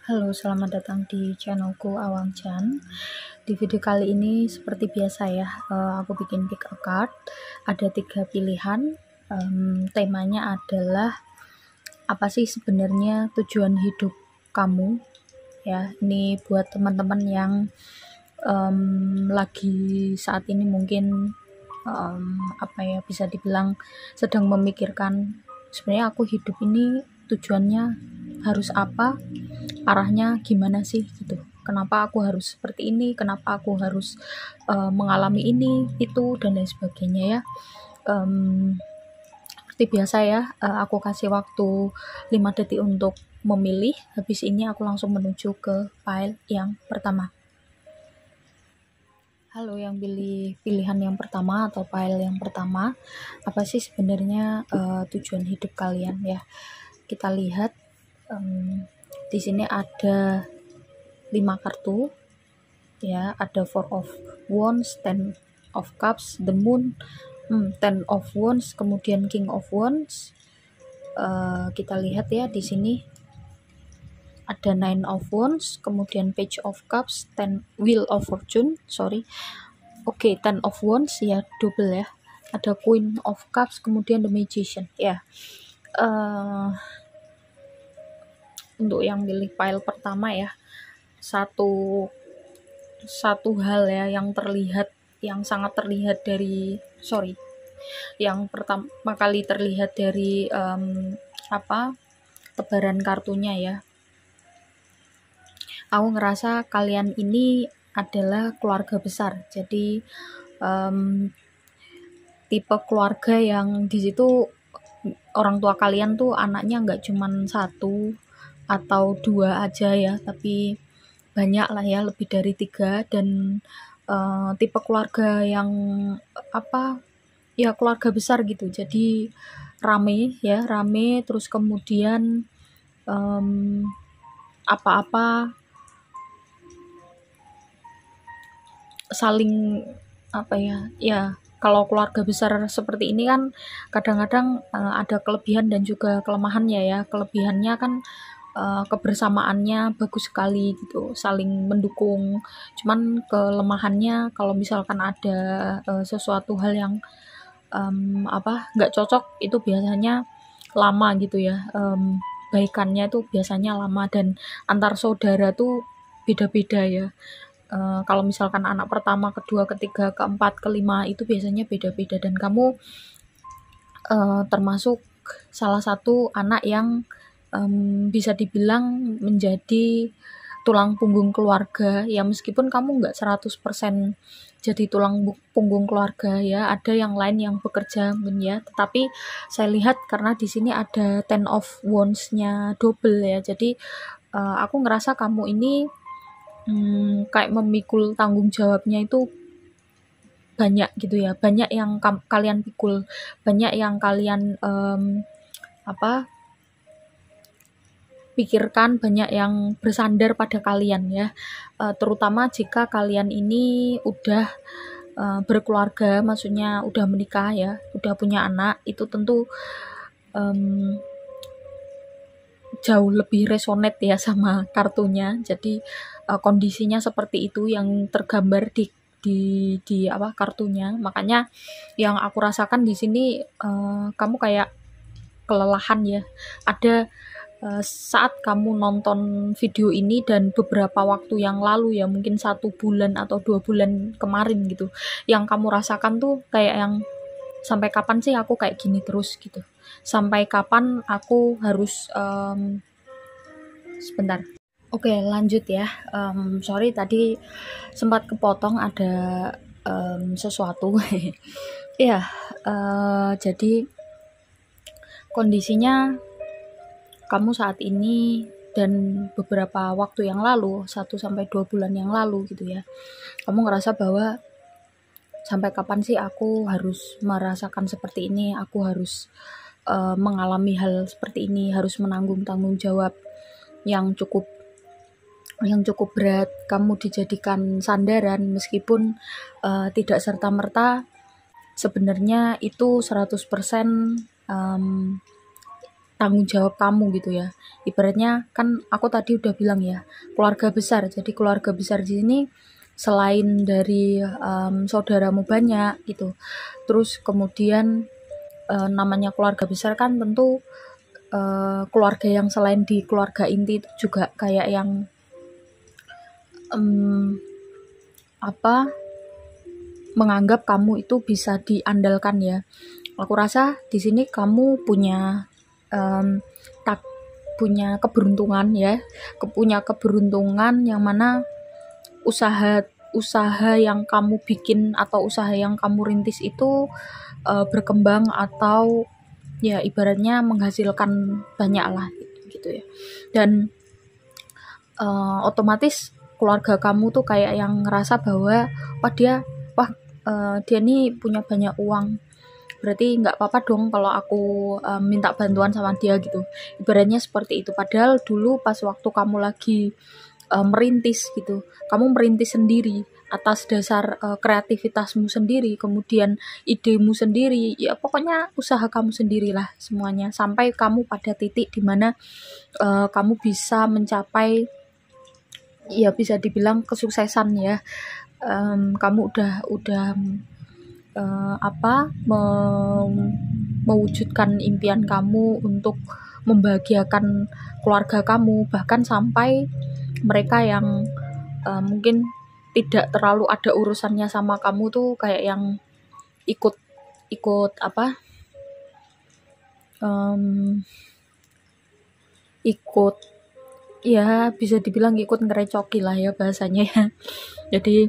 Halo, selamat datang di channelku Awang Chan. Di video kali ini seperti biasa ya, aku bikin pick a card. Ada 3 pilihan. Temanya adalah apa sih sebenarnya tujuan hidup kamu? Ya, ini buat teman-teman yang lagi saat ini mungkin bisa dibilang sedang memikirkan sebenarnya aku hidup ini tujuannya harus apa, arahnya gimana sih gitu. Kenapa aku harus seperti ini, kenapa aku harus mengalami ini, itu, dan lain sebagainya ya. Seperti biasa ya, aku kasih waktu 5 detik untuk memilih. Habis ini aku langsung menuju ke file yang pertama. Halo, yang pilih pilihan yang pertama atau file yang pertama, apa sih sebenarnya tujuan hidup kalian ya? Kita lihat di sini ada 5 kartu ya, ada Four of Wands, Ten of Cups, the Moon, Ten of Wands, kemudian King of Wands. Kita lihat ya di sini ada Nine of Wands, kemudian Page of Cups, Wheel of Fortune, Ten of Wands ya, double ya. Ada Queen of Cups, kemudian The Magician ya. Untuk yang pilih pile pertama ya, satu hal ya yang sangat terlihat dari yang pertama kali terlihat dari tebaran kartunya ya. Aku ngerasa kalian ini adalah keluarga besar, jadi tipe keluarga yang di situ orang tua kalian tuh anaknya nggak cuman 1 atau 2 aja ya, tapi banyak lah ya, lebih dari 3, dan tipe keluarga yang keluarga besar gitu, jadi rame, terus kemudian apa-apa saling kalau keluarga besar seperti ini kan kadang-kadang ada kelebihan dan juga kelemahannya ya. Kelebihannya kan kebersamaannya bagus sekali gitu, saling mendukung. Cuman kelemahannya kalau misalkan ada sesuatu hal yang nggak cocok, itu biasanya lama gitu ya. Baikannya tuh biasanya lama, dan antar saudara tuh beda-beda ya. Kalau misalkan anak pertama, kedua, ketiga, keempat, kelima itu biasanya beda-beda, dan kamu termasuk salah satu anak yang bisa dibilang menjadi tulang punggung keluarga ya, meskipun kamu nggak 100% jadi tulang punggung keluarga ya, ada yang lain yang bekerja mungkin ya, tetapi saya lihat karena di sini ada Ten of Wands-nya double ya, jadi aku ngerasa kamu ini kayak memikul tanggung jawabnya itu banyak gitu ya, banyak yang kalian pikul, banyak yang kalian pikirkan, banyak yang bersandar pada kalian ya, terutama jika kalian ini udah berkeluarga, maksudnya udah menikah ya, udah punya anak, itu tentu jauh lebih resonate ya sama kartunya. Jadi kondisinya seperti itu yang tergambar di kartunya. Makanya yang aku rasakan di sini kamu kayak kelelahan ya. Ada saat kamu nonton video ini dan beberapa waktu yang lalu ya, mungkin 1 bulan atau 2 bulan kemarin gitu, yang kamu rasakan tuh kayak yang sampai kapan sih aku kayak gini terus gitu, sampai kapan aku harus sebentar. Oke, lanjut ya. Sorry tadi sempat kepotong, ada sesuatu. Ya, jadi kondisinya kamu saat ini dan beberapa waktu yang lalu, 1-2 bulan yang lalu gitu ya, kamu ngerasa bahwa sampai kapan sih aku harus merasakan seperti ini, aku harus mengalami hal seperti ini, harus menanggung tanggung jawab yang cukup berat. Kamu dijadikan sandaran meskipun tidak serta-merta sebenarnya itu 100% tanggung jawab kamu gitu ya. Ibaratnya kan aku tadi udah bilang ya, keluarga besar. Jadi keluarga besar di sini selain dari saudaramu banyak gitu. Terus kemudian namanya keluarga besar kan tentu keluarga yang selain di keluarga inti itu juga kayak yang apa menganggap kamu itu bisa diandalkan ya. Aku rasa di sini kamu punya tak punya keberuntungan ya, punya keberuntungan yang mana usaha yang kamu bikin atau usaha yang kamu rintis itu berkembang atau ya ibaratnya menghasilkan banyak lah gitu ya. Dan otomatis keluarga kamu tuh kayak yang ngerasa bahwa dia nih punya banyak uang, berarti nggak apa-apa dong kalau aku minta bantuan sama dia gitu. Ibaratnya seperti itu. Padahal dulu pas waktu kamu lagi merintis gitu, kamu merintis sendiri atas dasar kreativitasmu sendiri, kemudian idemu sendiri, ya pokoknya usaha kamu sendirilah semuanya, sampai kamu pada titik dimana kamu bisa mencapai ya bisa dibilang kesuksesan ya. Kamu udah mewujudkan impian kamu untuk membahagiakan keluarga kamu, bahkan sampai mereka yang mungkin tidak terlalu ada urusannya sama kamu tuh kayak yang ikut ya bisa dibilang ikut ngerecoki lah ya bahasanya ya. Jadi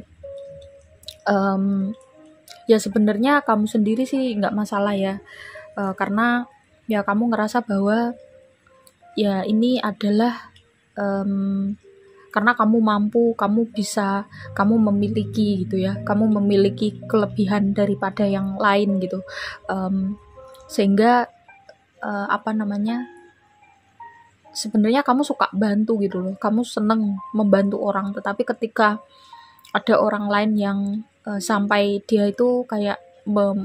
ya sebenarnya kamu sendiri sih nggak masalah ya, karena ya kamu ngerasa bahwa ya ini adalah karena kamu mampu, kamu bisa, kamu memiliki gitu ya, kamu memiliki kelebihan daripada yang lain gitu, sehingga sebenarnya kamu suka bantu gitu loh, kamu seneng membantu orang. Tetapi ketika ada orang lain yang sampai dia itu kayak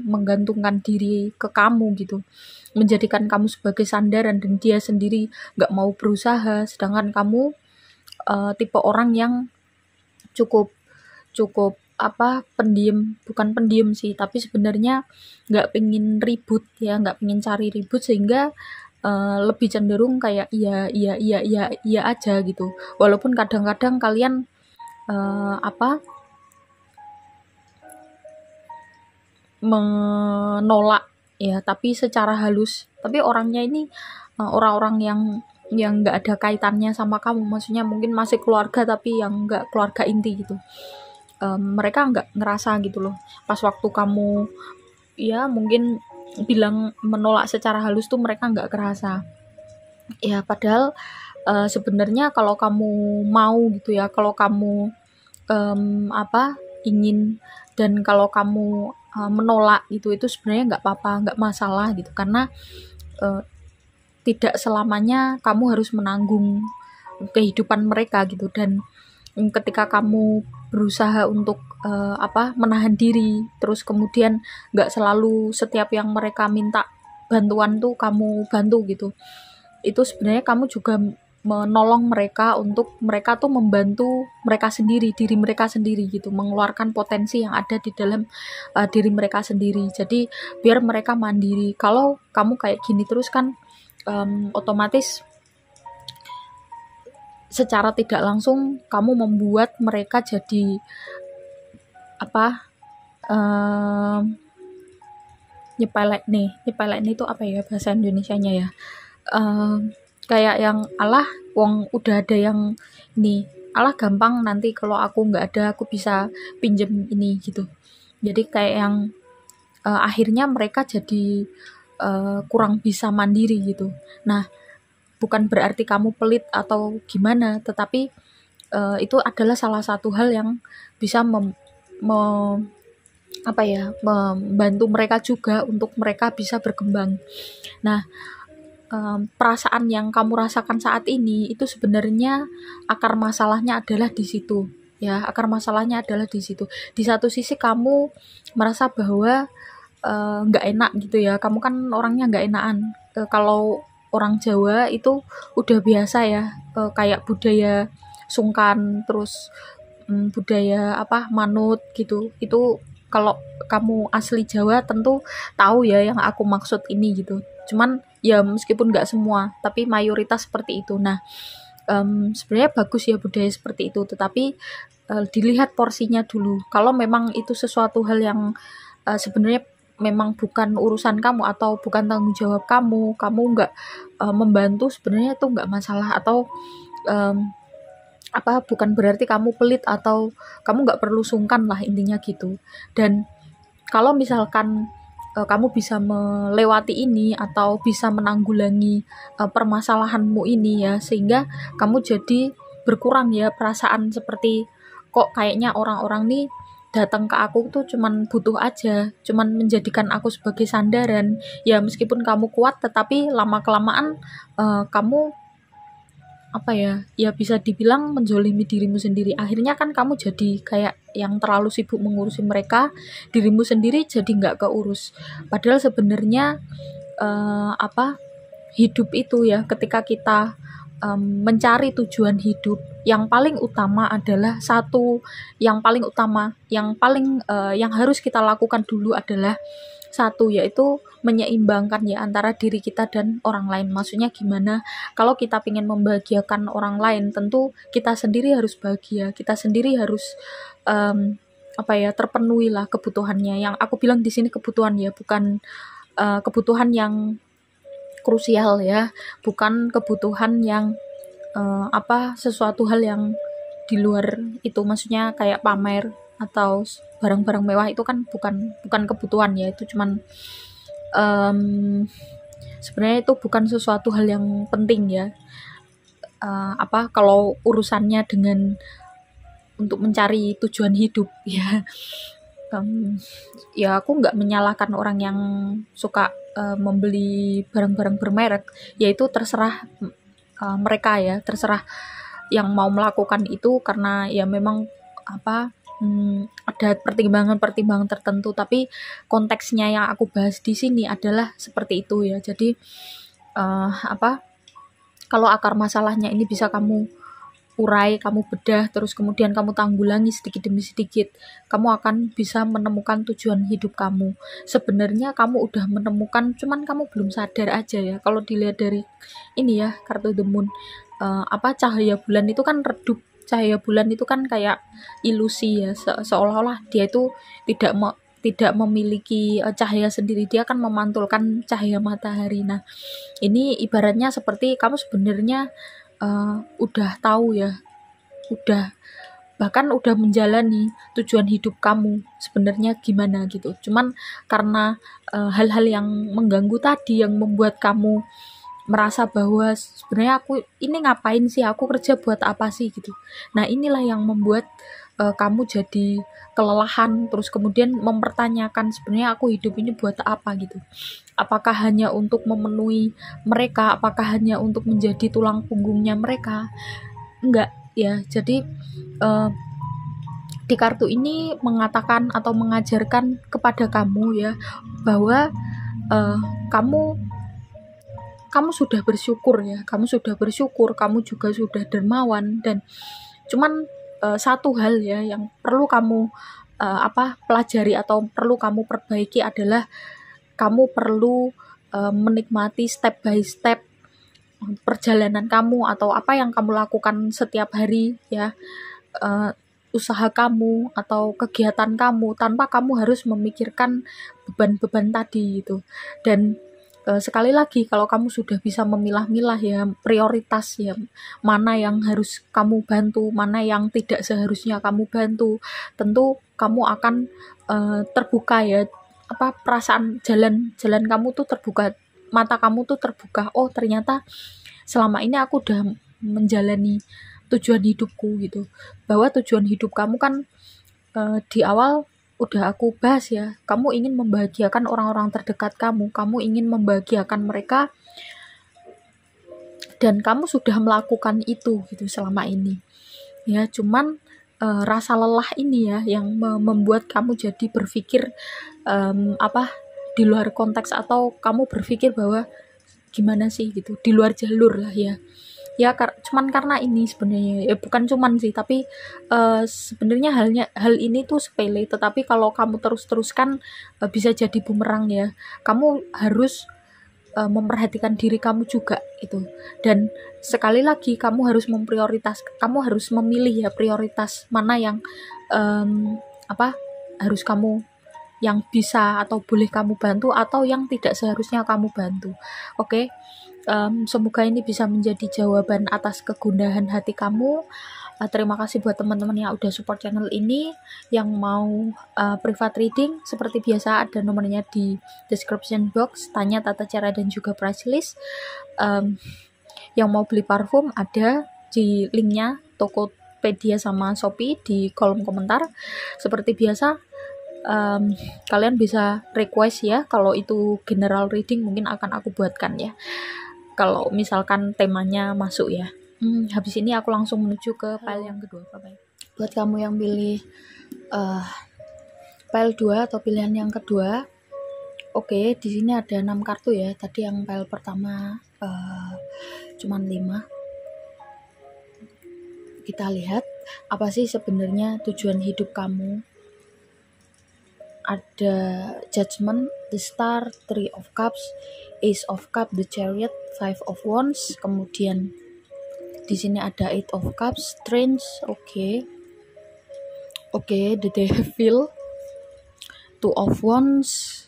menggantungkan diri ke kamu gitu, menjadikan kamu sebagai sandaran dan dia sendiri nggak mau berusaha, sedangkan kamu tipe orang yang cukup pendiam, bukan pendiam sih, tapi sebenarnya nggak pengen ribut ya, nggak pengen cari ribut, sehingga lebih cenderung kayak iya aja gitu. Walaupun kadang-kadang kalian menolak ya, tapi secara halus. Tapi orangnya ini orang-orang yang nggak ada kaitannya sama kamu, maksudnya mungkin masih keluarga tapi yang nggak keluarga inti gitu. Mereka nggak ngerasa gitu loh pas waktu kamu ya mungkin bilang menolak secara halus tuh mereka nggak kerasa ya. Padahal sebenarnya kalau kamu mau gitu ya, kalau kamu ingin, dan kalau kamu menolak gitu, itu sebenarnya nggak apa-apa, nggak masalah gitu, karena tidak selamanya kamu harus menanggung kehidupan mereka gitu. Dan ketika kamu berusaha untuk menahan diri, terus kemudian nggak selalu setiap yang mereka minta bantuan tuh kamu bantu gitu, itu sebenarnya kamu juga menolong mereka untuk mereka tuh membantu mereka sendiri, diri mereka sendiri gitu, mengeluarkan potensi yang ada di dalam diri mereka sendiri. Jadi biar mereka mandiri. Kalau kamu kayak gini terus kan otomatis secara tidak langsung kamu membuat mereka jadi nyepelek nih itu apa ya bahasa Indonesianya ya, kayak yang alah wong udah ada yang ini, alah gampang, nanti kalau aku nggak ada aku bisa pinjem ini gitu. Jadi kayak yang akhirnya mereka jadi kurang bisa mandiri gitu. Nah, bukan berarti kamu pelit atau gimana, tetapi itu adalah salah satu hal yang bisa membantu mereka juga untuk mereka bisa berkembang. Nah, perasaan yang kamu rasakan saat ini itu sebenarnya akar masalahnya adalah di situ ya, akar masalahnya adalah di situ. Di satu sisi kamu merasa bahwa nggak enak gitu ya, kamu kan orangnya nggak enakan kalau orang Jawa itu udah biasa ya, kayak budaya sungkan, terus budaya apa manut gitu. Itu kalau kamu asli Jawa tentu tahu ya yang aku maksud ini gitu. Cuman ya meskipun nggak semua, tapi mayoritas seperti itu. Nah, sebenarnya bagus ya budaya seperti itu, tetapi dilihat porsinya dulu. Kalau memang itu sesuatu hal yang sebenarnya memang bukan urusan kamu atau bukan tanggung jawab kamu nggak membantu, sebenarnya itu nggak masalah. Atau bukan berarti kamu pelit atau kamu nggak perlu sungkan lah, intinya gitu. Dan kalau misalkan kamu bisa melewati ini atau bisa menanggulangi permasalahanmu ini ya, sehingga kamu jadi berkurang ya perasaan seperti kok kayaknya orang-orang nih datang ke aku tuh cuman butuh aja, cuman menjadikan aku sebagai sandaran. Ya meskipun kamu kuat, tetapi lama-kelamaan kamu ya bisa dibilang menzolimi dirimu sendiri. Akhirnya kan kamu jadi kayak yang terlalu sibuk mengurusi mereka, dirimu sendiri jadi nggak keurus. Padahal sebenarnya hidup itu ya, ketika kita mencari tujuan hidup, yang paling utama adalah yang harus kita lakukan dulu adalah satu, yaitu menyeimbangkan ya antara diri kita dan orang lain. Maksudnya gimana? Kalau kita ingin membahagiakan orang lain, tentu kita sendiri harus bahagia, kita sendiri harus terpenuhi lah kebutuhannya. Yang aku bilang di sini kebutuhan ya, bukan kebutuhan yang krusial ya, bukan kebutuhan yang sesuatu hal yang di luar itu. Maksudnya kayak pamer atau barang-barang mewah, itu kan bukan kebutuhan ya, itu cuman sebenarnya itu bukan sesuatu hal yang penting ya. Kalau urusannya dengan untuk mencari tujuan hidup ya. Ya aku nggak menyalahkan orang yang suka membeli barang-barang bermerek, yaitu terserah mereka ya, terserah yang mau melakukan itu karena ya memang ada pertimbangan-pertimbangan tertentu. Tapi konteksnya yang aku bahas di sini adalah seperti itu ya. Jadi kalau akar masalahnya ini bisa kamu urai, kamu bedah, terus kemudian kamu tanggulangi sedikit demi sedikit, kamu akan bisa menemukan tujuan hidup kamu. Sebenarnya kamu udah menemukan, cuman kamu belum sadar aja ya. Kalau dilihat dari ini ya, kartu The Moon, cahaya bulan itu kan redup, cahaya bulan itu kan kayak ilusi ya, seolah-olah dia itu tidak memiliki cahaya sendiri, dia akan memantulkan cahaya matahari. Nah, ini ibaratnya seperti kamu sebenarnya udah tahu ya, bahkan udah menjalani tujuan hidup kamu sebenarnya gimana gitu. Cuman karena hal-hal yang mengganggu tadi yang membuat kamu merasa bahwa sebenarnya aku ini ngapain sih, aku kerja buat apa sih gitu. Nah, inilah yang membuat kamu jadi kelelahan, terus kemudian mempertanyakan sebenarnya aku hidup ini buat apa gitu. Apakah hanya untuk memenuhi mereka? Apakah hanya untuk menjadi tulang punggungnya mereka? Enggak ya. Jadi di kartu ini mengatakan atau mengajarkan kepada kamu ya, bahwa kamu sudah bersyukur ya, kamu juga sudah dermawan. Dan cuman satu hal ya yang perlu kamu pelajari atau perlu kamu perbaiki adalah kamu perlu menikmati step by step perjalanan kamu atau apa yang kamu lakukan setiap hari ya, usaha kamu atau kegiatan kamu, tanpa kamu harus memikirkan beban-beban tadi gitu. Dan sekali lagi, kalau kamu sudah bisa memilah-milah ya prioritas ya, mana yang harus kamu bantu, mana yang tidak seharusnya kamu bantu, tentu kamu akan terbuka ya, perasaan jalan kamu tuh terbuka, mata kamu tuh terbuka. Oh, ternyata selama ini aku udah menjalani tujuan hidupku gitu. Bahwa tujuan hidup kamu kan di awal udah aku bahas ya, kamu ingin membahagiakan orang-orang terdekat kamu ingin membahagiakan mereka, dan kamu sudah melakukan itu gitu selama ini ya. Cuman rasa lelah ini ya yang membuat kamu jadi berpikir di luar konteks, atau kamu berpikir bahwa gimana sih gitu, di luar jalur lah ya. Ya cuman karena ini sebenarnya ya, bukan cuman sih, tapi sebenarnya hal ini tuh sepele, tetapi kalau kamu terus-teruskan bisa jadi bumerang ya. Kamu harus memperhatikan diri kamu juga itu. Dan sekali lagi kamu harus kamu harus memilih ya prioritas mana yang harus kamu, yang bisa atau boleh kamu bantu, atau yang tidak seharusnya kamu bantu. Oke. Semoga ini bisa menjadi jawaban atas kegundahan hati kamu. Terima kasih buat teman-teman yang udah support channel ini. Yang mau private reading, seperti biasa ada nomornya di description box. Tanya tata cara dan juga price list. Yang mau beli parfum ada di linknya Tokopedia sama Shopee di kolom komentar. Seperti biasa, kalian bisa request ya, kalau itu general reading mungkin akan aku buatkan ya, kalau misalkan temanya masuk ya. Habis ini aku langsung menuju ke file yang kedua. Bye-bye. Buat kamu yang pilih file 2 atau pilihan yang kedua, oke, di sini ada 6 kartu ya. Tadi yang file pertama cuman 5. Kita lihat apa sih sebenarnya tujuan hidup kamu. Ada Judgment, The Star, Three of Cups, Ace of Cups, The Chariot, Five of Wands, kemudian di sini ada Eight of Cups, Strange, oke, The Devil, Two of Wands,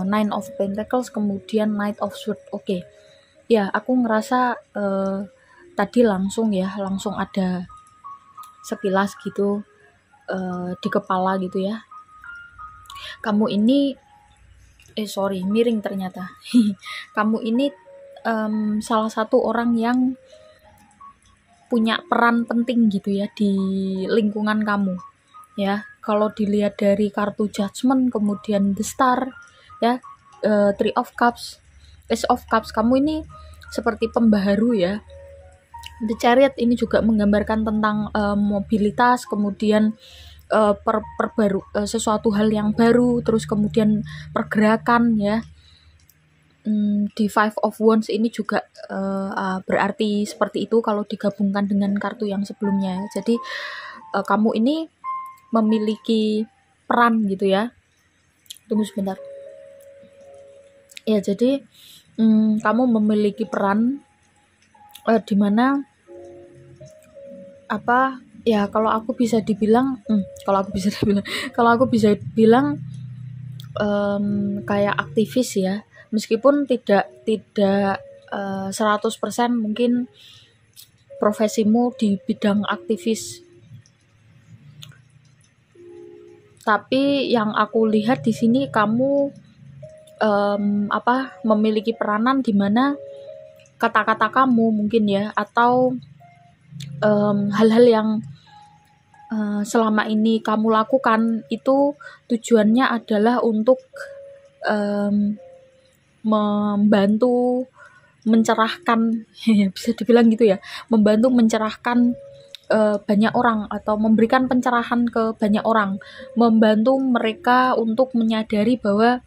Nine of Pentacles, kemudian Knight of Swords. Oke. Ya, aku ngerasa tadi langsung ada sekilas gitu di kepala gitu ya. Kamu ini miring ternyata. Kamu ini salah satu orang yang punya peran penting gitu ya di lingkungan kamu ya. Kalau dilihat dari kartu Judgment, kemudian The Star ya, Three of Cups, Ace of Cups, kamu ini seperti pembaharu ya. The Chariot ini juga menggambarkan tentang mobilitas, kemudian sesuatu hal yang baru, terus kemudian pergerakan ya. Di Five of Wands ini juga berarti seperti itu kalau digabungkan dengan kartu yang sebelumnya. Jadi kamu ini memiliki peran gitu ya. Tunggu sebentar. Ya, jadi kamu memiliki peran dimana ya, kalau aku bisa dibilang kayak aktivis ya, meskipun tidak 100% mungkin profesimu di bidang aktivis, tapi yang aku lihat di sini kamu memiliki peranan di mana kata-kata kamu mungkin ya, atau hal-hal yang selama ini kamu lakukan itu tujuannya adalah untuk membantu mencerahkan bisa dibilang gitu ya, membantu mencerahkan banyak orang, atau memberikan pencerahan ke banyak orang, membantu mereka untuk menyadari bahwa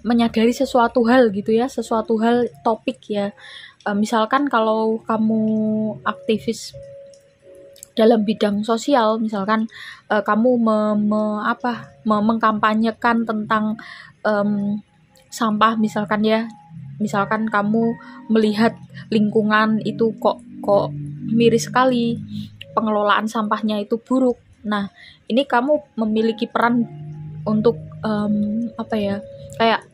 menyadari sesuatu hal gitu ya, sesuatu hal topik ya. Misalkan kalau kamu aktivis dalam bidang sosial, misalkan kamu mengkampanyekan tentang sampah misalkan ya, misalkan kamu melihat lingkungan itu kok miris sekali, pengelolaan sampahnya itu buruk. Nah, ini kamu memiliki peran untuk kayak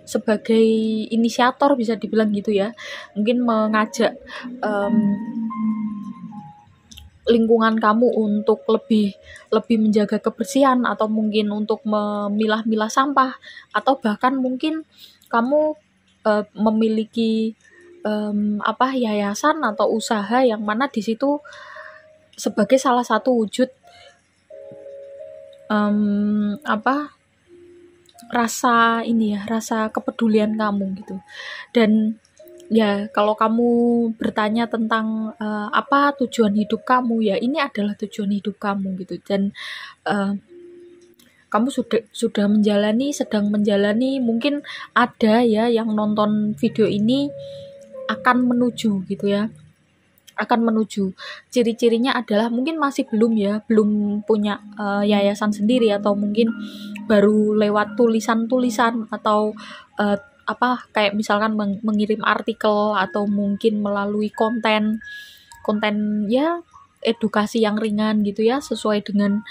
sebagai inisiator bisa dibilang gitu ya, mungkin mengajak lingkungan kamu untuk lebih menjaga kebersihan, atau mungkin untuk memilah-milah sampah, atau bahkan mungkin kamu memiliki yayasan atau usaha yang mana di situ sebagai salah satu wujud rasa kepedulian kamu gitu. Dan ya, kalau kamu bertanya tentang apa tujuan hidup kamu, ya ini adalah tujuan hidup kamu gitu. Dan kamu sudah menjalani, sedang menjalani, mungkin ada ya yang nonton video ini akan menuju gitu ya, akan menuju. Ciri-cirinya adalah mungkin masih belum punya yayasan sendiri, atau mungkin baru lewat tulisan-tulisan, atau kayak misalkan mengirim artikel, atau mungkin melalui konten ya edukasi yang ringan gitu ya, sesuai dengan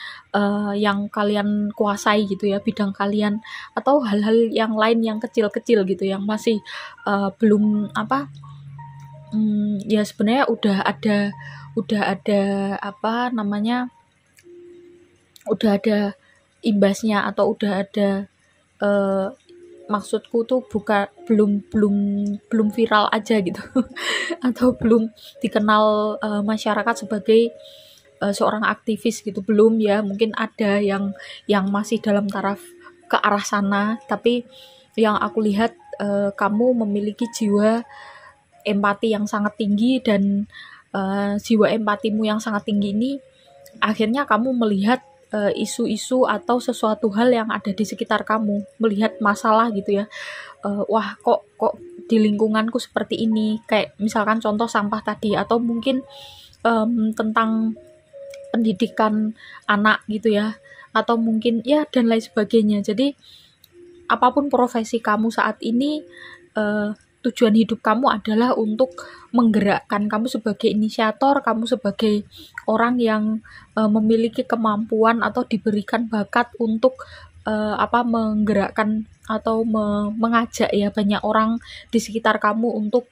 yang kalian kuasai gitu ya, bidang kalian, atau hal-hal yang lain yang kecil-kecil gitu, yang masih belum ya sebenarnya udah ada udah ada imbasnya, atau udah ada maksudku tuh belum viral aja gitu atau belum dikenal masyarakat sebagai seorang aktivis gitu, belum ya. Mungkin ada yang masih dalam taraf ke arah sana, tapi yang aku lihat kamu memiliki jiwa empati yang sangat tinggi, dan jiwa empatimu yang sangat tinggi ini akhirnya kamu melihat isu-isu atau sesuatu hal yang ada di sekitar kamu, melihat masalah gitu ya. Wah, kok di lingkunganku seperti ini, kayak misalkan contoh sampah tadi, atau mungkin tentang pendidikan anak gitu ya, atau mungkin ya dan lain sebagainya. Jadi apapun profesi kamu saat ini, tujuan hidup kamu adalah untuk menggerakkan, kamu sebagai inisiator, kamu sebagai orang yang memiliki kemampuan atau diberikan bakat untuk menggerakkan atau mengajak ya banyak orang di sekitar kamu untuk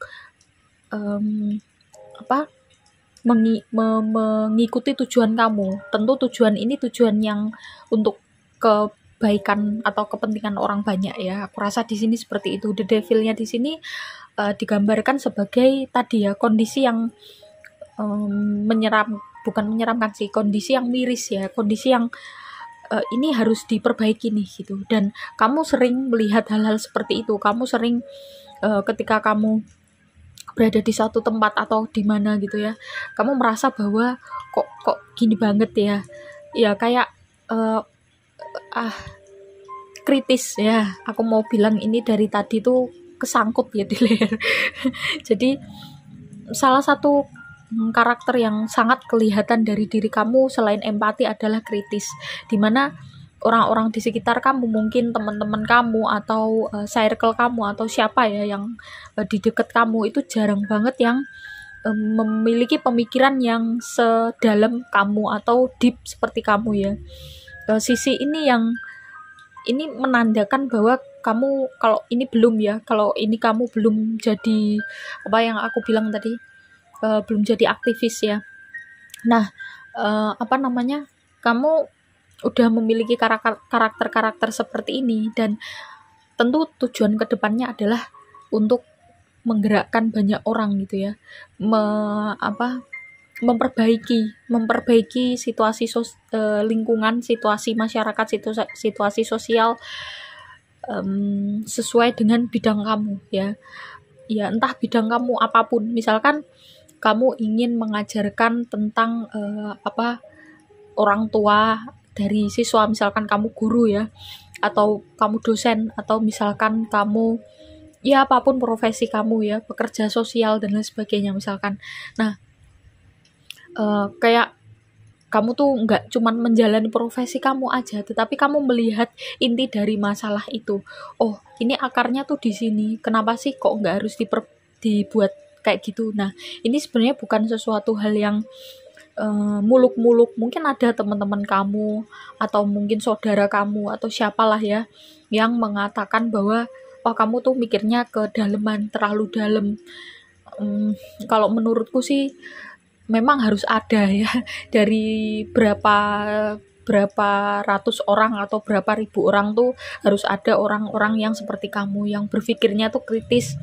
mengikuti tujuan kamu. Tentu tujuan ini tujuan yang untuk kebaikan atau kepentingan orang banyak ya. Aku rasa di sini seperti itu. The Devil-nya di sini digambarkan sebagai tadi ya, kondisi yang bukan menyeramkan sih, kondisi yang miris ya, kondisi yang ini harus diperbaiki nih gitu. Dan kamu sering melihat hal-hal seperti itu. Kamu sering ketika kamu berada di suatu tempat atau di mana gitu ya, kamu merasa bahwa kok gini banget ya. Ya kayak kritis ya. Aku mau bilang ini dari tadi tuh kesangkut ya di leher. Jadi salah satu karakter yang sangat kelihatan dari diri kamu selain empati adalah kritis, dimana orang-orang di sekitar kamu, mungkin teman-teman kamu atau circle kamu atau siapa ya yang di dekat kamu, itu jarang banget yang memiliki pemikiran yang sedalam kamu atau deep seperti kamu ya. Sisi ini yang ini menandakan bahwa kamu, kalau ini kamu belum jadi apa yang aku bilang tadi, belum jadi aktivis ya. Nah, kamu udah memiliki karakter seperti ini, dan tentu tujuan kedepannya adalah untuk menggerakkan banyak orang gitu ya, memperbaiki situasi lingkungan, situasi masyarakat, situasi sosial sesuai dengan bidang kamu ya. Ya entah bidang kamu apapun, misalkan kamu ingin mengajarkan tentang orang tua dari siswa, misalkan kamu guru ya, atau kamu dosen, atau misalkan kamu ya apapun profesi kamu ya, pekerja sosial dan lain sebagainya misalkan. Nah, kayak kamu tuh nggak cuman menjalani profesi kamu aja, tetapi kamu melihat inti dari masalah itu. Oh, ini akarnya tuh di sini. Kenapa sih kok nggak harus dibuat kayak gitu? Nah, ini sebenarnya bukan sesuatu hal yang muluk-muluk. Mungkin ada teman-teman kamu atau mungkin saudara kamu atau siapalah ya yang mengatakan bahwa kamu tuh mikirnya kedalaman, terlalu dalam. Kalau menurutku sih memang harus ada ya, dari berapa ratus orang atau berapa ribu orang tuh harus ada orang-orang yang seperti kamu, yang berpikirnya tuh kritis,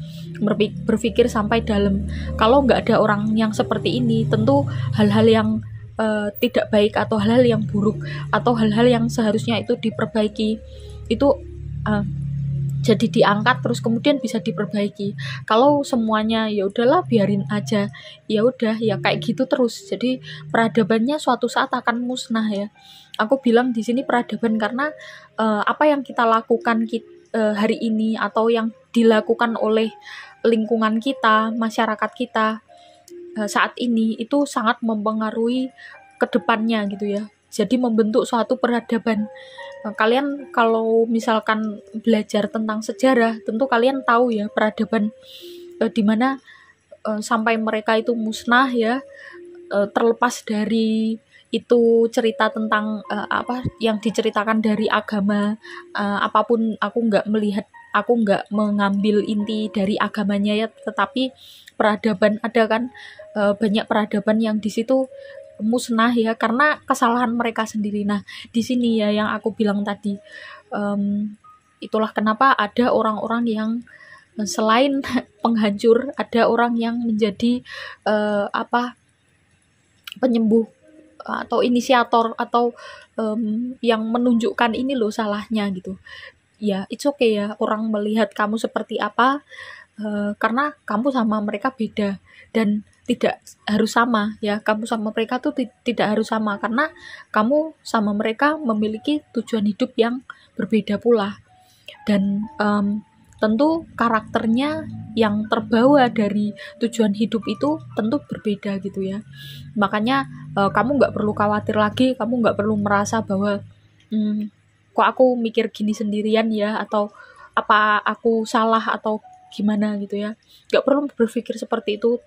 berpikir sampai dalam. Kalau nggak ada orang yang seperti ini, tentu hal-hal yang tidak baik atau hal-hal yang buruk atau hal-hal yang seharusnya itu diperbaiki itu jadi diangkat terus kemudian bisa diperbaiki. Kalau semuanya ya udahlah biarin aja, ya udah ya kayak gitu terus, jadi peradabannya suatu saat akan musnah ya. Aku bilang di sini peradaban karena apa yang kita lakukan hari ini atau yang dilakukan oleh lingkungan kita, masyarakat kita saat ini itu sangat mempengaruhi kedepannya gitu ya. Jadi membentuk suatu peradaban. Kalian kalau misalkan belajar tentang sejarah, tentu kalian tahu ya peradaban di mana sampai mereka itu musnah ya. Terlepas dari itu cerita tentang apa yang diceritakan dari agama apapun, aku nggak mengambil inti dari agamanya ya, tetapi peradaban ada kan banyak peradaban yang di situ musnah ya karena kesalahan mereka sendiri. Nah, di sini ya yang aku bilang tadi, itulah kenapa ada orang-orang yang selain penghancur, ada orang yang menjadi penyembuh atau inisiator atau yang menunjukkan ini loh salahnya gitu. Ya, it's okay ya orang melihat kamu seperti apa karena kamu sama mereka beda dan tidak harus sama ya. Kamu sama mereka tuh tidak harus sama karena kamu sama mereka memiliki tujuan hidup yang berbeda pula. Dan tentu karakternya yang terbawa dari tujuan hidup itu tentu berbeda gitu ya. Makanya kamu nggak perlu khawatir lagi, kamu nggak perlu merasa bahwa kok aku mikir gini sendirian ya, atau apa aku salah atau gimana gitu ya. Nggak perlu berpikir seperti itu.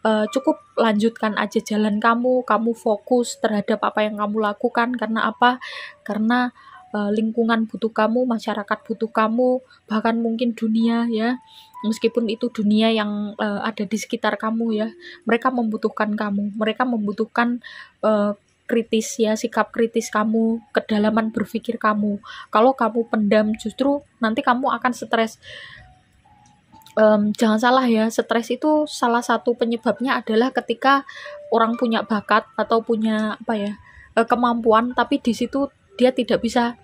Cukup lanjutkan aja jalan kamu fokus terhadap apa yang kamu lakukan. Karena apa? Karena lingkungan butuh kamu, masyarakat butuh kamu, bahkan mungkin dunia ya. Meskipun itu dunia yang ada di sekitar kamu ya, mereka membutuhkan kamu, mereka membutuhkan kritis ya, sikap kritis kamu, kedalaman berpikir kamu. Kalau kamu pendam, justru nanti kamu akan stres. Jangan salah ya, stres itu salah satu penyebabnya adalah ketika orang punya bakat atau punya kemampuan, tapi di situ dia tidak bisa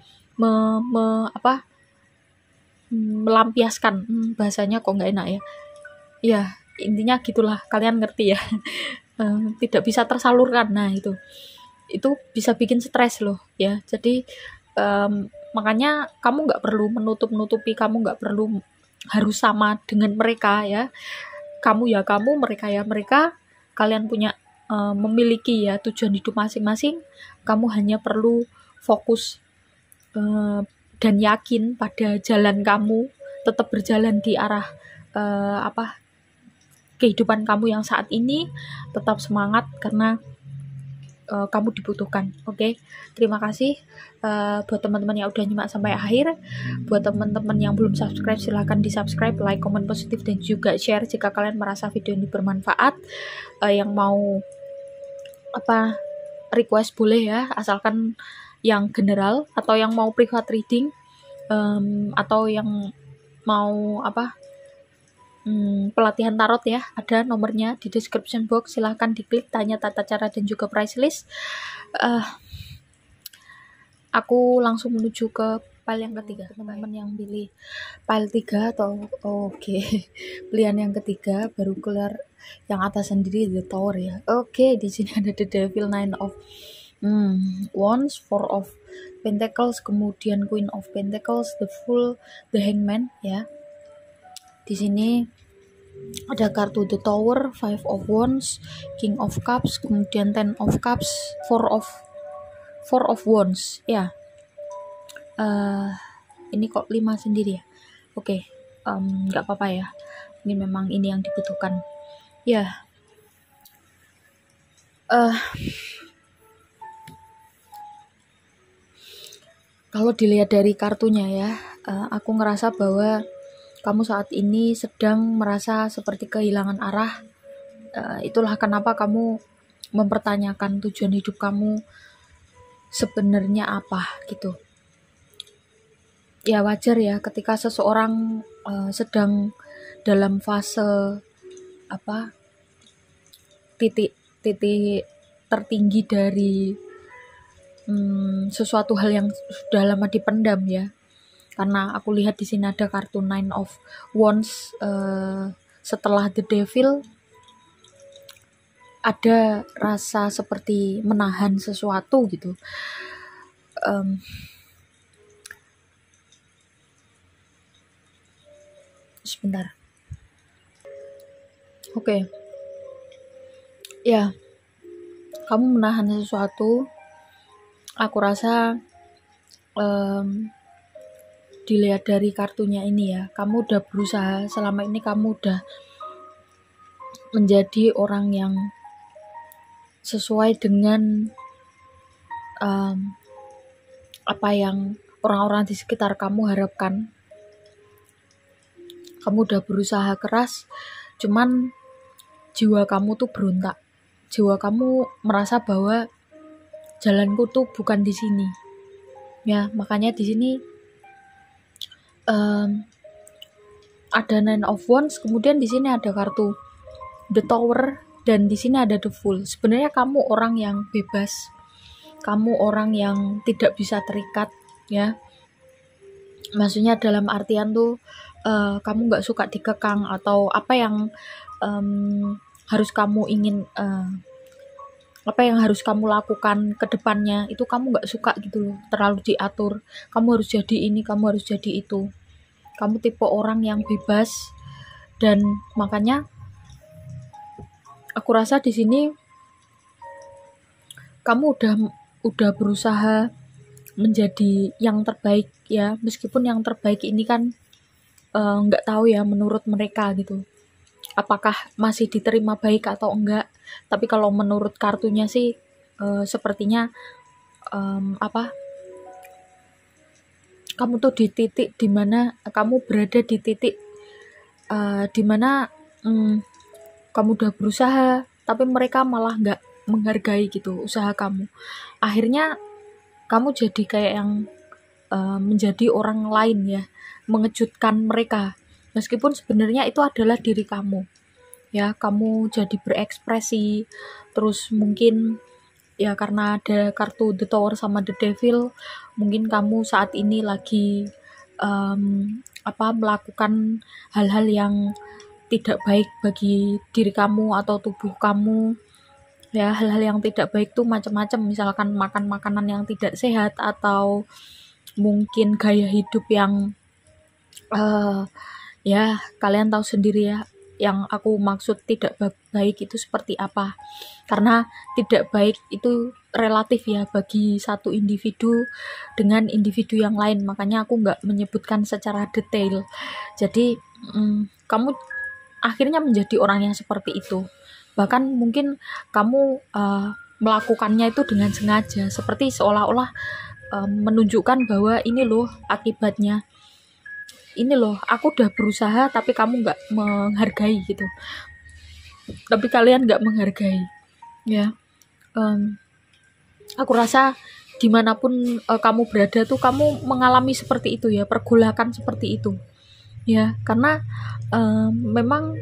melampiaskan. Bahasanya kok nggak enak ya. Ya, intinya gitulah, kalian ngerti ya. Tidak bisa tersalurkan. Nah, itu bisa bikin stres loh ya. Jadi makanya kamu nggak perlu menutup-nutupi, kamu nggak perlu harus sama dengan mereka ya. Kamu ya kamu, mereka ya mereka. Kalian punya memiliki ya tujuan hidup masing-masing. Kamu hanya perlu fokus dan yakin pada jalan kamu, tetap berjalan di arah kehidupan kamu yang saat ini. Tetap semangat karena kamu dibutuhkan. Oke? Terima kasih buat teman-teman yang udah nyimak sampai akhir. Buat teman-teman yang belum subscribe, silahkan di subscribe, like, komen positif, dan juga share jika kalian merasa video ini bermanfaat. Yang mau request boleh ya, asalkan yang general, atau yang mau private reading, atau yang mau pelatihan tarot ya, ada nomornya di description box, silahkan diklik, tanya tata cara dan juga price list. Aku langsung menuju ke pile yang ketiga. Teman-teman yang pilih pile 3 atau pilihan yang ketiga baru keluar yang atas sendiri, The Tower ya. Di sini ada The Devil, Nine of Wands, Four of Pentacles, kemudian Queen of Pentacles, The Fool, The Hangman ya. Di sini ada kartu The Tower, Five of Wands, King of Cups, kemudian Ten of Cups, Four of Wands ya. Ini kok 5 sendiri ya. Nggak apa-apa ya. Ini memang ini yang dibutuhkan. Ya. Kalau dilihat dari kartunya ya, aku ngerasa bahwa kamu saat ini sedang merasa seperti kehilangan arah. Itulah kenapa kamu mempertanyakan tujuan hidup kamu sebenarnya apa gitu. Ya wajar ya ketika seseorang sedang dalam fase titik tertinggi dari sesuatu hal yang sudah lama dipendam ya. karena aku lihat di sini ada kartu Nine of Wands. Setelah The Devil ada rasa seperti menahan sesuatu gitu. Sebentar. Oke. Ya, kamu menahan sesuatu. Aku rasa dilihat dari kartunya ini ya, kamu udah berusaha selama ini, kamu udah menjadi orang yang sesuai dengan apa yang orang-orang di sekitar kamu harapkan. Kamu udah berusaha keras, cuman jiwa kamu tuh berontak. Jiwa kamu merasa bahwa jalanku tuh bukan di sini. Ya, makanya di sini ada Nine of Wands, kemudian di sini ada kartu The Tower, dan di sini ada The Fool. Sebenarnya kamu orang yang bebas. Kamu orang yang tidak bisa terikat, ya. Maksudnya dalam artian tuh kamu nggak suka dikekang, atau apa yang harus kamu ingin, apa yang harus kamu lakukan ke depannya itu kamu nggak suka gitu loh, terlalu diatur. Kamu harus jadi ini, kamu harus jadi itu. Kamu tipe orang yang bebas, dan makanya aku rasa di sini kamu udah berusaha menjadi yang terbaik ya, meskipun yang terbaik ini kan nggak tahu ya menurut mereka gitu, apakah masih diterima baik atau enggak. Tapi kalau menurut kartunya sih sepertinya kamu tuh di titik dimana kamu berada di titik dimana kamu udah berusaha tapi mereka malah nggak menghargai gitu usaha kamu. Akhirnya kamu jadi kayak yang menjadi orang lain ya, mengejutkan mereka, meskipun sebenarnya itu adalah diri kamu ya. Kamu jadi berekspresi, terus mungkin ya karena ada kartu The Tower sama The Devil, mungkin kamu saat ini lagi melakukan hal-hal yang tidak baik bagi diri kamu atau tubuh kamu ya. Hal-hal yang tidak baik tuh macam-macam, misalkan makan makanan yang tidak sehat, atau mungkin gaya hidup yang ya kalian tahu sendiri ya, yang aku maksud tidak baik itu seperti apa. Karena tidak baik itu relatif ya bagi satu individu dengan individu yang lain, makanya aku nggak menyebutkan secara detail. Jadi kamu akhirnya menjadi orang yang seperti itu. Bahkan mungkin kamu melakukannya itu dengan sengaja, seperti seolah-olah menunjukkan bahwa ini loh akibatnya, ini loh aku udah berusaha tapi kamu nggak menghargai gitu, tapi kalian nggak menghargai ya. Aku rasa dimanapun kamu berada tuh kamu mengalami seperti itu ya, pergolakan seperti itu ya. Karena memang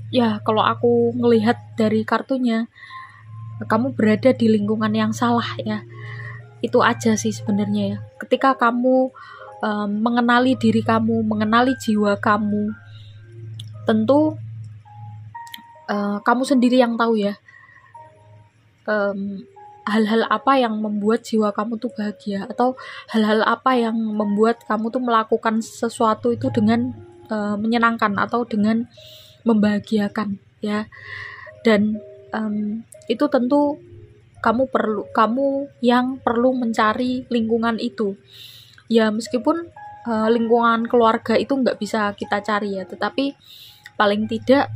ya kalau aku ngelihat dari kartunya, kamu berada di lingkungan yang salah ya. Itu aja sih sebenarnya ya. Ketika kamu mengenali diri kamu, mengenali jiwa kamu, tentu kamu sendiri yang tahu ya hal-hal apa yang membuat jiwa kamu tuh bahagia, atau hal-hal apa yang membuat kamu tuh melakukan sesuatu itu dengan menyenangkan atau dengan membahagiakan ya. Dan itu tentu kamu yang perlu mencari lingkungan itu ya. Meskipun lingkungan keluarga itu nggak bisa kita cari ya, tetapi paling tidak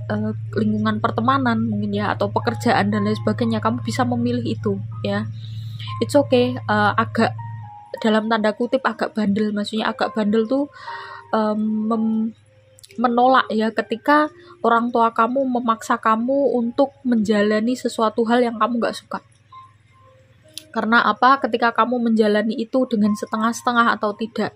lingkungan pertemanan mungkin ya, atau pekerjaan dan lain sebagainya, kamu bisa memilih itu ya. It's okay, agak dalam tanda kutip agak bandel, maksudnya agak bandel tuh menolak ya ketika orang tua kamu memaksa kamu untuk menjalani sesuatu hal yang kamu nggak suka. Karena apa? Ketika kamu menjalani itu dengan setengah-setengah atau tidak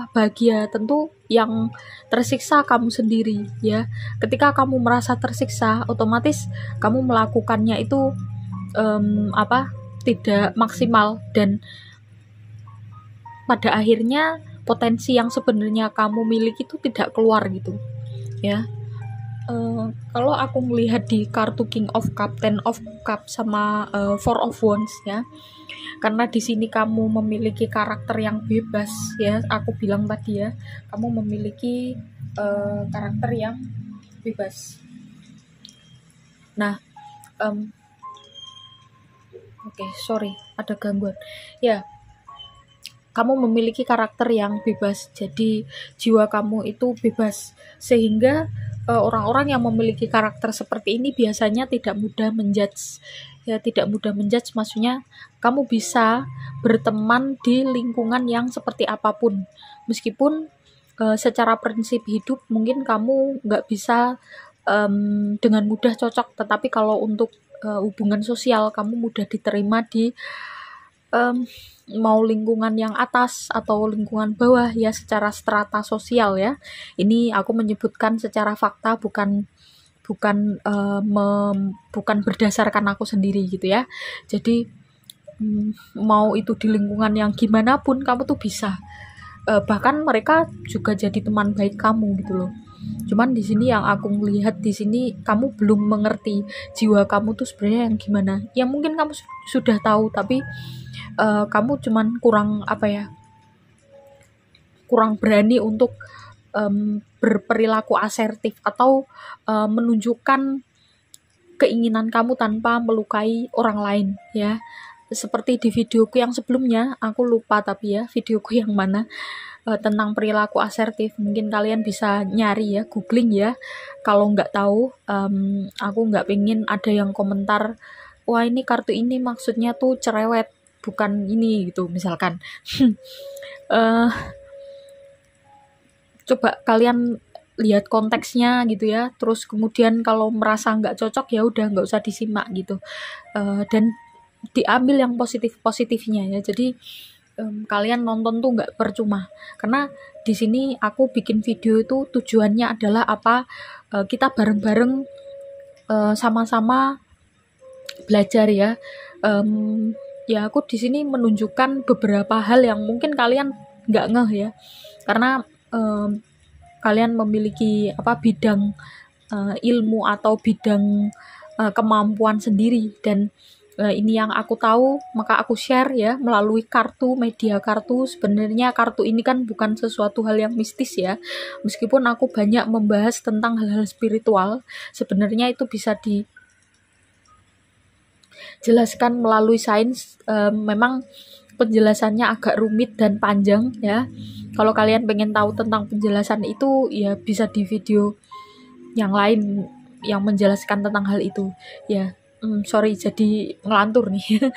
bahagia, tentu yang tersiksa kamu sendiri ya. Ketika kamu merasa tersiksa, otomatis kamu melakukannya itu tidak maksimal, dan pada akhirnya potensi yang sebenarnya kamu miliki itu tidak keluar gitu ya. Kalau aku melihat di kartu King of Cup, Ten of Cup sama Four of Wands ya, karena di sini kamu memiliki karakter yang bebas ya, aku bilang tadi ya, kamu memiliki karakter yang bebas. Nah, sorry, ada gangguan ya. Kamu memiliki karakter yang bebas, jadi jiwa kamu itu bebas, sehingga orang-orang yang memiliki karakter seperti ini biasanya tidak mudah menjudge ya, tidak mudah menjudge maksudnya kamu bisa berteman di lingkungan yang seperti apapun, meskipun secara prinsip hidup mungkin kamu nggak bisa dengan mudah cocok, tetapi kalau untuk hubungan sosial kamu mudah diterima di mau lingkungan yang atas atau lingkungan bawah ya, secara strata sosial ya. Ini aku menyebutkan secara fakta, bukan berdasarkan aku sendiri gitu ya. Jadi mau itu di lingkungan yang gimana pun kamu tuh bisa, bahkan mereka juga jadi teman baik kamu gitu loh. Cuman di sini yang aku melihat di sini kamu belum mengerti jiwa kamu tuh sebenarnya yang gimana. Ya mungkin kamu sudah tahu, tapi kamu cuman kurang berani untuk berperilaku asertif atau menunjukkan keinginan kamu tanpa melukai orang lain ya. Seperti di videoku yang sebelumnya, aku lupa tapi ya videoku yang mana tentang perilaku asertif, mungkin kalian bisa nyari ya, googling ya kalau nggak tahu. Aku nggak pengen ada yang komentar, wah ini kartu ini maksudnya tuh cerewet, bukan ini gitu misalkan. Coba kalian lihat konteksnya gitu ya, terus kemudian kalau merasa nggak cocok ya udah nggak usah disimak gitu, dan diambil yang positifnya ya. Jadi kalian nonton tuh nggak percuma, karena di sini aku bikin video itu tujuannya adalah apa, kita bareng-bareng sama-sama belajar ya. Ya aku di sini menunjukkan beberapa hal yang mungkin kalian nggak ngeh ya, karena kalian memiliki bidang ilmu atau bidang kemampuan sendiri, dan ini yang aku tahu maka aku share ya melalui media kartu. Sebenarnya kartu ini kan bukan sesuatu hal yang mistis ya, meskipun aku banyak membahas tentang hal-hal spiritual, sebenarnya itu bisa dijelaskan melalui sains. Memang penjelasannya agak rumit dan panjang ya. Kalau kalian pengen tahu tentang penjelasan itu ya bisa di video yang lain yang menjelaskan tentang hal itu ya. Sorry jadi ngelantur nih.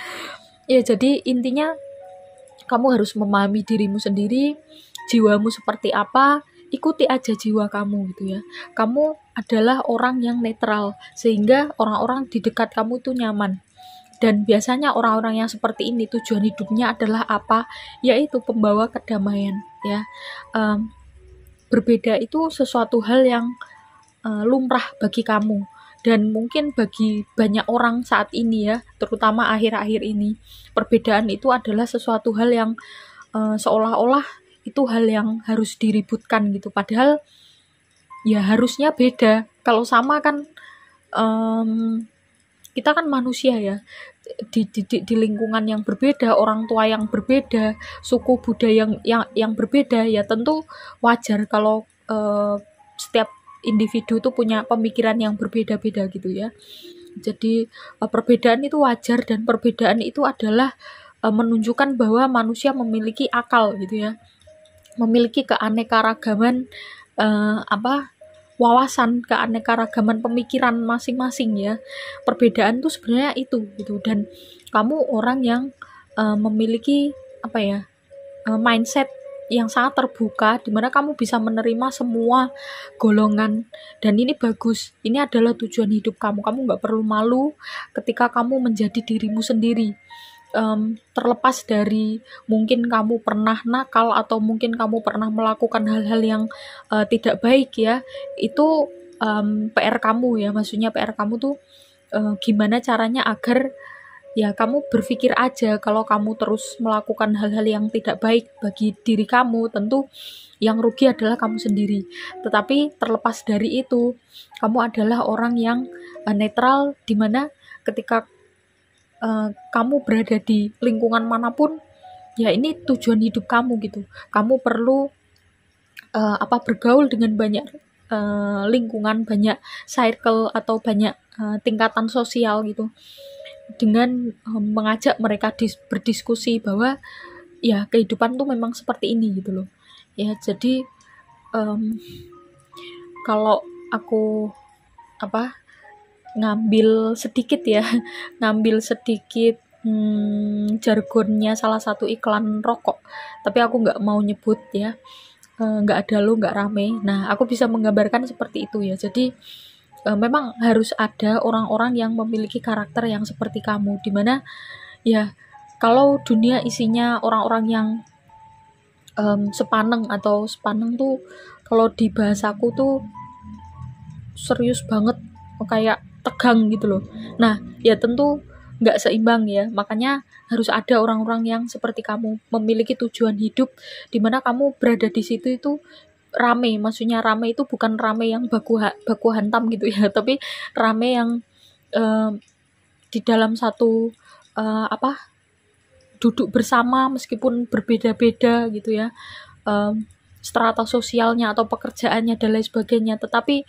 Ya jadi intinya kamu harus memahami dirimu sendiri, jiwamu seperti apa, ikuti aja jiwa kamu gitu ya. Kamu adalah orang yang netral, sehingga orang-orang di dekat kamu itu nyaman. Dan biasanya orang-orang yang seperti ini tujuan hidupnya adalah apa? Yaitu pembawa kedamaian ya. Berbeda itu sesuatu hal yang lumrah bagi kamu, dan mungkin bagi banyak orang saat ini ya, terutama akhir-akhir ini, perbedaan itu adalah sesuatu hal yang seolah-olah itu hal yang harus diributkan gitu, padahal ya harusnya beda. Kalau sama kan kita kan manusia ya, di lingkungan yang berbeda, orang tua yang berbeda, suku budaya yang berbeda, ya tentu wajar kalau setiap individu itu punya pemikiran yang berbeda-beda gitu ya. Jadi perbedaan itu wajar, dan perbedaan itu adalah menunjukkan bahwa manusia memiliki akal gitu ya, memiliki keanekaragaman wawasan, keanekaragaman pemikiran masing-masing ya. Perbedaan tuh sebenarnya itu gitu, dan kamu orang yang memiliki mindset yang sangat terbuka, dimana kamu bisa menerima semua golongan, dan ini bagus. Ini adalah tujuan hidup kamu. Kamu nggak perlu malu ketika kamu menjadi dirimu sendiri. Terlepas dari mungkin kamu pernah nakal atau mungkin kamu pernah melakukan hal-hal yang tidak baik ya, itu PR kamu ya. Maksudnya PR kamu tuh gimana caranya agar ya kamu berpikir aja kalau kamu terus melakukan hal-hal yang tidak baik bagi diri kamu, tentu yang rugi adalah kamu sendiri. Tetapi terlepas dari itu, kamu adalah orang yang netral, dimana ketika kamu berada di lingkungan manapun, ya ini tujuan hidup kamu gitu. Kamu perlu bergaul dengan banyak lingkungan, banyak circle atau banyak tingkatan sosial gitu, dengan mengajak mereka berdiskusi bahwa ya kehidupan tuh memang seperti ini gitu loh ya. Jadi kalau aku ngambil sedikit ya ngambil sedikit jargonnya salah satu iklan rokok, tapi aku nggak mau nyebut ya, nggak ada lo nggak rame. Nah, aku bisa menggambarkan seperti itu ya. Jadi memang harus ada orang-orang yang memiliki karakter yang seperti kamu, dimana ya kalau dunia isinya orang-orang yang sepaneng tuh, kalau di bahasaku tuh serius banget, kayak tegang gitu loh. Nah, ya tentu nggak seimbang ya, makanya harus ada orang-orang yang seperti kamu, memiliki tujuan hidup, dimana kamu berada di situ itu rame. Maksudnya rame itu bukan rame yang baku hantam gitu ya, tapi rame yang di dalam satu duduk bersama meskipun berbeda-beda gitu ya, strata sosialnya atau pekerjaannya dan lain sebagainya, tetapi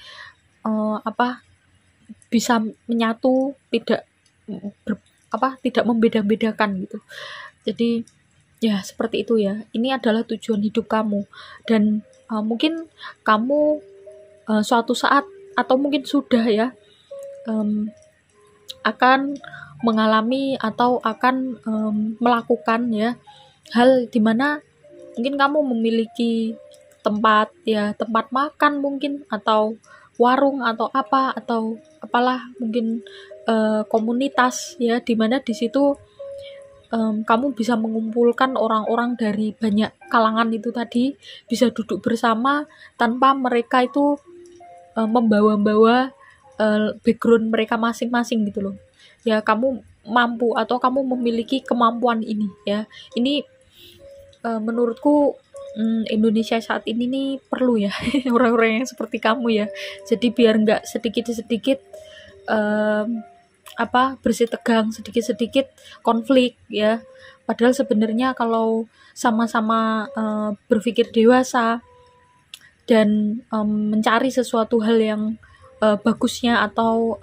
bisa menyatu, tidak membeda-bedakan gitu. Jadi ya seperti itu ya. Ini adalah tujuan hidup kamu, dan mungkin kamu suatu saat atau mungkin sudah ya akan mengalami atau akan melakukan ya hal dimana mungkin kamu memiliki tempat makan mungkin, atau warung atau apalah mungkin komunitas ya, dimana di situ kamu bisa mengumpulkan orang-orang dari banyak kalangan itu tadi, bisa duduk bersama tanpa mereka itu membawa-bawa background mereka masing-masing gitu loh. Ya kamu mampu atau kamu memiliki kemampuan ini ya. Ini menurutku Indonesia saat ini nih perlu ya orang-orang yang seperti kamu ya. Jadi biar nggak sedikit-sedikit bersih tegang, sedikit-sedikit konflik ya. Padahal sebenarnya kalau sama-sama berpikir dewasa dan mencari sesuatu hal yang bagusnya, atau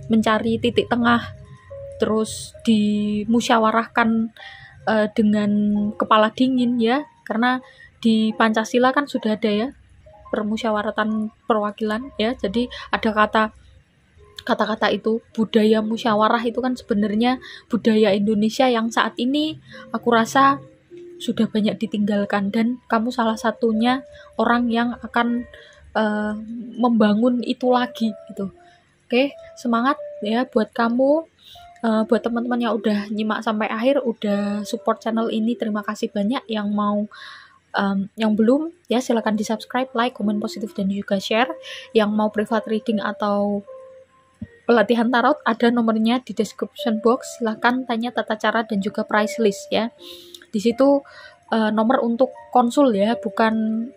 mencari titik tengah, terus dimusyawarahkan dengan kepala dingin ya, karena di Pancasila kan sudah ada ya permusyawaratan perwakilan ya. Jadi ada kata-kata itu, budaya musyawarah itu kan sebenarnya budaya Indonesia yang saat ini aku rasa sudah banyak ditinggalkan, dan kamu salah satunya orang yang akan membangun itu lagi gitu. Oke, semangat ya buat kamu, buat teman-teman yang udah nyimak sampai akhir, udah support channel ini, terima kasih banyak. Yang mau yang belum ya silakan di subscribe, like, komen positif, dan juga share. Yang mau private reading atau pelatihan tarot, ada nomornya di description box, silahkan tanya tata cara dan juga price list ya. Di situ nomor untuk konsul ya, bukan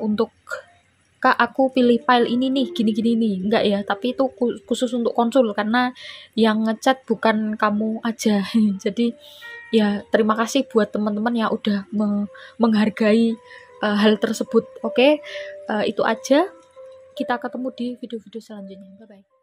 untuk Kak aku pilih file ini nih, gini-gini nih, enggak ya, tapi itu khusus untuk konsul, karena yang ngechat bukan kamu aja. Jadi ya terima kasih buat teman-teman yang udah menghargai hal tersebut. Oke, itu aja, kita ketemu di video-video selanjutnya, bye bye.